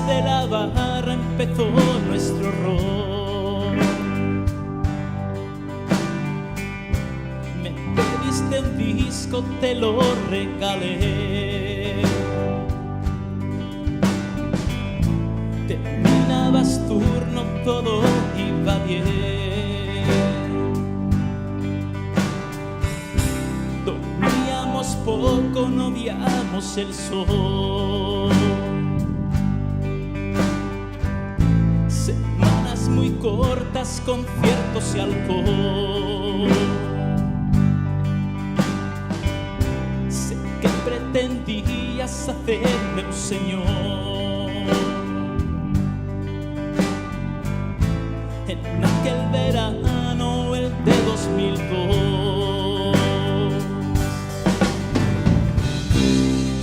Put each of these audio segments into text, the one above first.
de la barra empezó nuestro rol. Me pediste un disco, te lo regalé. Terminabas turno, todo iba bien. Dormíamos poco, no veíamos el sol. Semanas muy cortas, conciertos y alcohol. Sé que pretendías hacerme un señor. En aquel verano, el de 2002.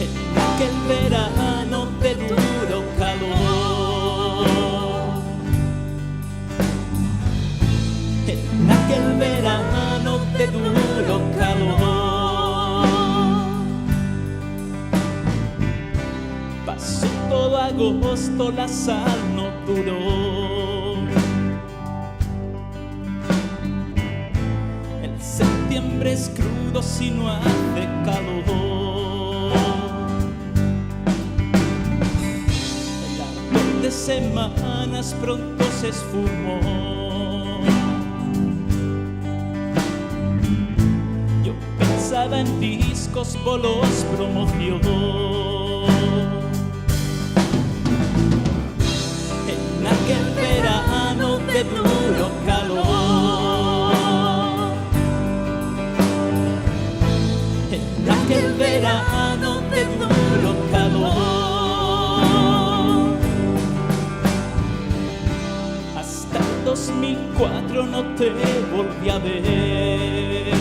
En aquel verano de duro calor. En aquel verano de duro calor. Pasó todo agosto, la sal no duró. El septiembre es crudo si no hace calor. El ardor de semanas pronto se esfumó. Yo pensaba en discos, bolos, promoción. En aquel verano de duro calor. En aquel verano de duro calor. Hasta el 2004 no te volví a ver.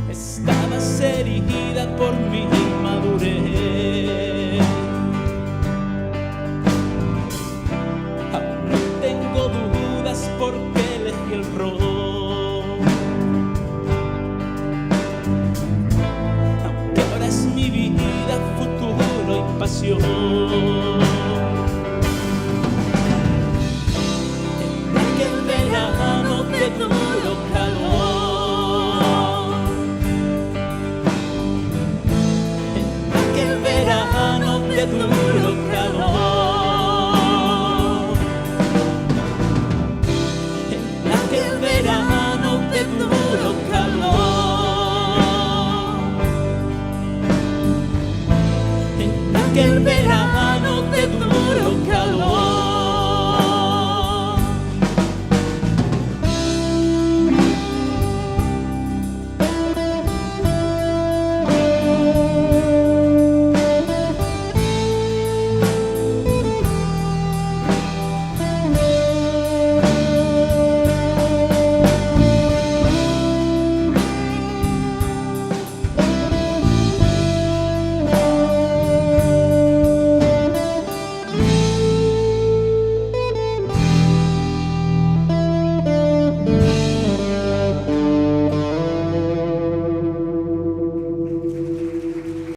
Estabas herida por mi inmadurez. Aún no tengo dudas porque elegí el rol. Aunque ahora es mi vida, futuro y pasión. En aquel verano de duro calor. En aquel verano de duro calor. En aquel verano de duro calor. En aquel verano